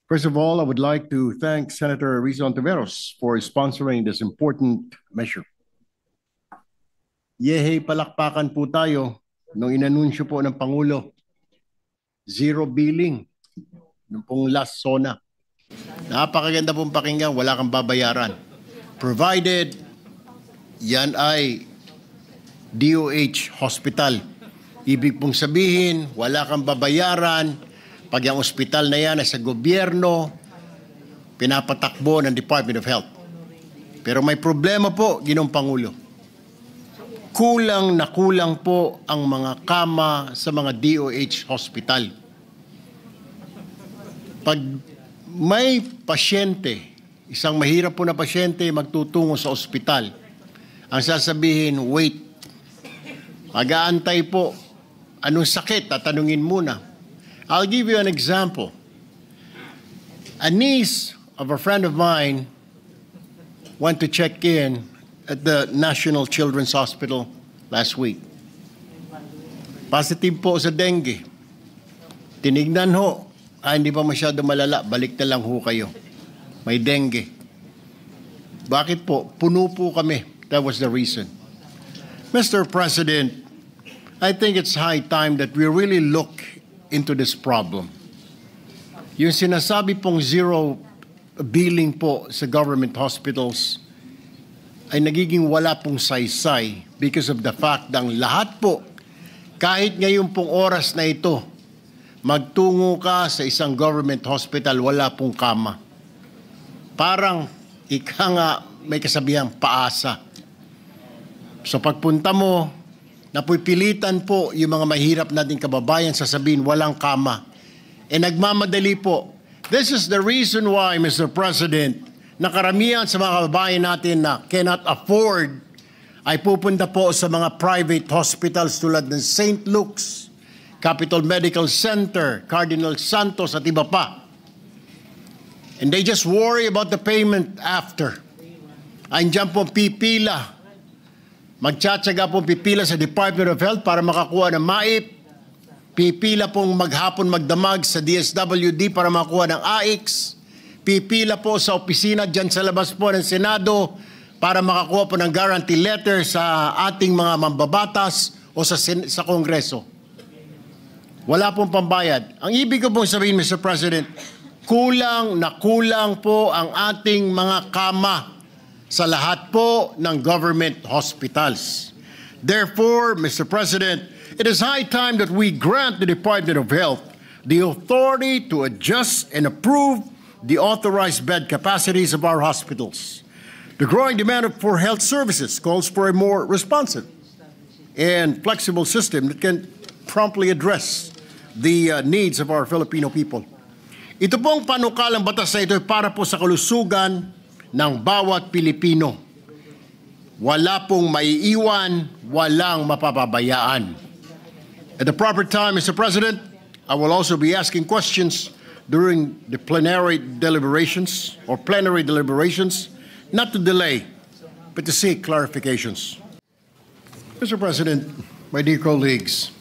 First of all, I would like to thank Senator Rizzo Ontiveros for sponsoring this important measure. Yehey, palakpakan po tayo nung inanunsyo po ng Pangulo. Zero billing nung pong last SONA. Napakaganda pong pakinggan, wala kang babayaran. Provided yan ay DOH hospital. Ibig pong sabihin, wala kang babayaran. Pag yung ospital na yan ay sa gobyerno, pinapatakbo ng Department of Health. Pero may problema po, Ginoong Pangulo. Kulang na kulang po ang mga kama sa mga DOH hospital. Pag may pasyente, isang mahirap po na pasyente magtutungo sa ospital, ang sasabihin, wait. Mag-aantay po. Anong sakit? Tatanungin muna. I'll give you an example. A niece of a friend of mine went to check in at the National Children's Hospital last week. Positive po sa dengue. Tinignan ho, hindi pa masyado malala, balik na lang ho kayo. May dengue. Bakit po? Puno po kami. That was the reason. Mr. President, I think it's high time that we really look into this problem. Yung sinasabi pong zero billing po sa government hospitals ay nagiging wala pong saysay because of the fact na lahat po, kahit ngayon pong oras na ito, magtungo ka sa isang government hospital, wala pong kama. Parang ika nga may kasabihang paasa. So pagpunta mo, napipilitan po yung mga mahirap nating kababayan sasabihin walang kama. E nagmamadali po. This is the reason why, Mr. President, na karamihan sa mga kababayan natin na cannot afford ay pupunta po sa mga private hospitals tulad ng St. Luke's, Capital Medical Center, Cardinal Santos at iba pa. And they just worry about the payment after. Andiyan po pipila. Magtsatsaga pong pipila sa Department of Health para makakuha ng MAIP. Pipila pong maghapon magdamag sa DSWD para makakuha ng AIX. Pipila po sa opisina dyan sa labas po ng Senado para makakuha po ng guarantee letter sa ating mga mambabatas o sa Kongreso. Wala pong pambayad. Ang ibig ko pong sabihin, Mr. President, kulang na kulang po ang ating mga kama sa lahat po ng government hospitals. Therefore, Mr. President, it is high time that we grant the Department of Health the authority to adjust and approve the authorized bed capacities of our hospitals. The growing demand for health services calls for a more responsive and flexible system that can promptly address the needs of our Filipino people. Ito pong panukalang batas na ito ay para po sa kalusugan ng bawat Pilipino. Wala pong maiiwan, walang mapapabayaan. At the proper time, Mr. President, I will also be asking questions during the plenary deliberations, not to delay, but to seek clarifications. Mr. President, my dear colleagues,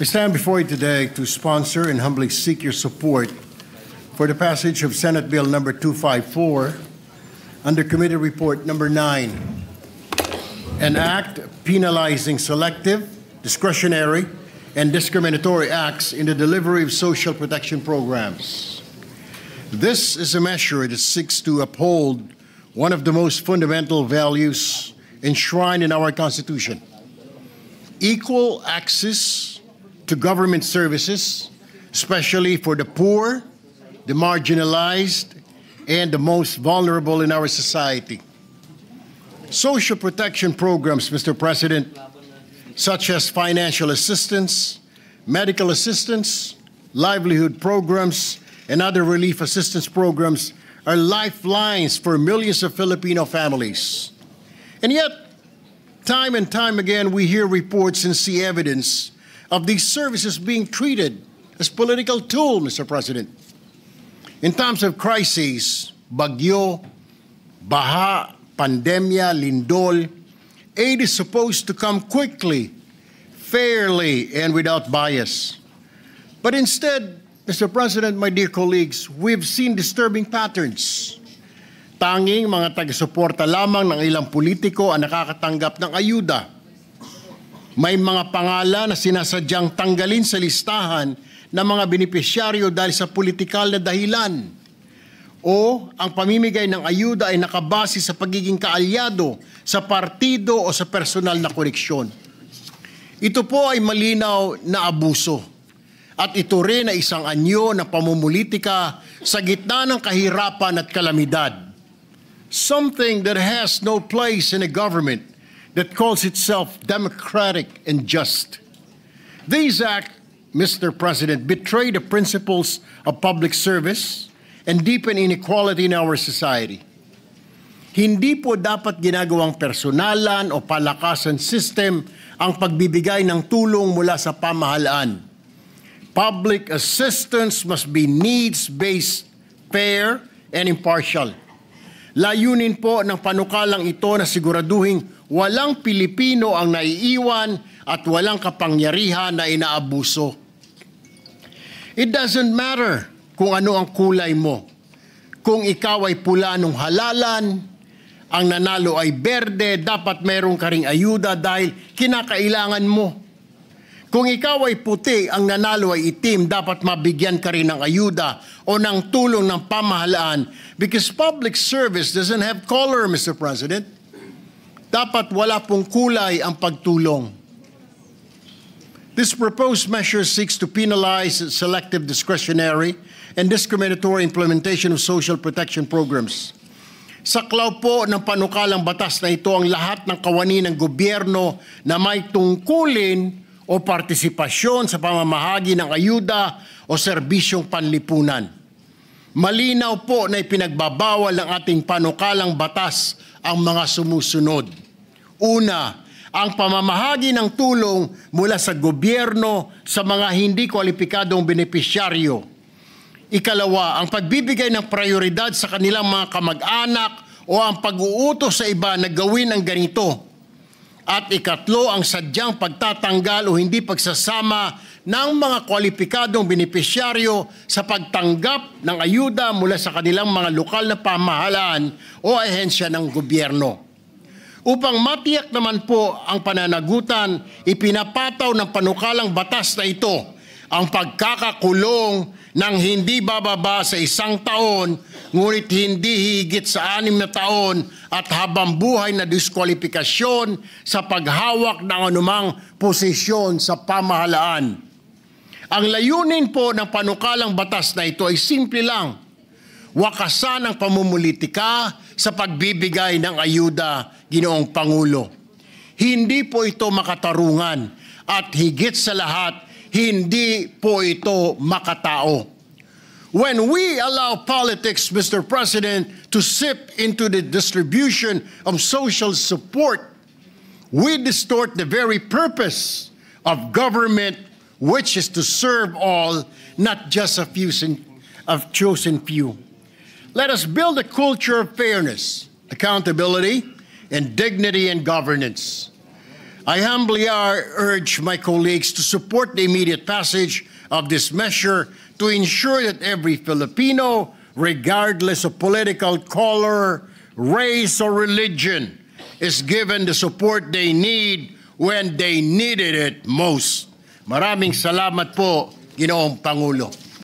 I stand before you today to sponsor and humbly seek your support for the passage of Senate Bill number 254 under Committee Report number 9, an act penalizing selective, discretionary, and discriminatory acts in the delivery of social protection programs. This is a measure that seeks to uphold one of the most fundamental values enshrined in our Constitution: equal access to government services, especially for the poor, the marginalized, and the most vulnerable in our society. Social protection programs, Mr. President, such as financial assistance, medical assistance, livelihood programs, and other relief assistance programs are lifelines for millions of Filipino families. And yet, time and time again, we hear reports and see evidence of these services being treated as political tool, Mr. President. In times of crises, bagyo, baha, pandemya, lindol, aid is supposed to come quickly, fairly, and without bias. But instead, Mr. President, my dear colleagues, we've seen disturbing patterns. Tanging mga taga-suporta lamang ng ilang politiko ang nakakatanggap ng ayuda. May mga pangalan na sinasadyang tanggalin sa listahan ng mga benepisyaryo dahil sa politikal na dahilan. O ang pamimigay ng ayuda ay nakabase sa pagiging kaalyado sa partido o sa personal na koneksyon. Ito po ay malinaw na abuso. At ito rin ay isang anyo na pamumulitika sa gitna ng kahirapan at kalamidad. Something that has no place in a government that calls itself democratic and just. These acts, Mr. President, betray the principles of public service and deepen inequality in our society. Hindi po dapat ginagawang personalan o palakasan system ang pagbibigay ng tulong mula sa pamahalaan. Public assistance must be needs-based, fair, and impartial. Layunin po ng panukalang ito na siguraduhin walang Pilipino ang naiiwan at walang kapangyarihan na inaabuso. It doesn't matter kung ano ang kulay mo. Kung ikaw ay pula nung halalan, ang nanalo ay berde, dapat meron ka ring ayuda dahil kinakailangan mo. Kung ikaw ay puti, ang nanalo ay itim, dapat mabigyan ka rin ng ayuda o ng tulong ng pamahalaan because public service doesn't have color, Mr. President. Dapat wala pong kulay ang pagtulong. This proposed measure seeks to penalize selective discretionary and discriminatory implementation of social protection programs. Saklaw po ng panukalang batas na ito ang lahat ng kawani ng gobyerno na may tungkulin o partisipasyon sa pamamahagi ng ayuda o serbisyong panlipunan. Malinaw po na ipinagbabawal ng ating panukalang batas ang mga sumusunod. Una, ang pamamahagi ng tulong mula sa gobyerno sa mga hindi kwalipikadong benepisyaryo. Ikalawa, ang pagbibigay ng prioridad sa kanilang mga kamag-anak o ang pag-uutos sa iba na gawin ang ganito. At ikatlo, ang sadyang pagtatanggal o hindi pagsasama ng mga kwalipikadong benepisyaryo sa pagtanggap ng ayuda mula sa kanilang mga lokal na pamahalaan o ahensya ng gobyerno. Upang matiyak naman po ang pananagutan, ipinapataw ng panukalang batas na ito ang pagkakakulong ng hindi bababa sa 1 taon, ngunit hindi higit sa 6 na taon at habang buhay na diskwalifikasyon sa paghawak ng anumang posisyon sa pamahalaan. Ang layunin po ng panukalang batas na ito ay simple lang, wakasan ang pamumulitika sa pagbibigay ng ayuda, Ginoong Pangulo. Hindi po ito makatarungan at higit sa lahat, hindi po ito makatao. When we allow politics, Mr. President, to sip into the distribution of social support, we distort the very purpose of government, which is to serve all, not just a few of chosen few. Let us build a culture of fairness, accountability, and dignity in governance. I humbly urge my colleagues to support the immediate passage of this measure to ensure that every Filipino, regardless of political color, race, or religion, is given the support they need when they needed it most. Maraming salamat po, Ginoong Pangulo.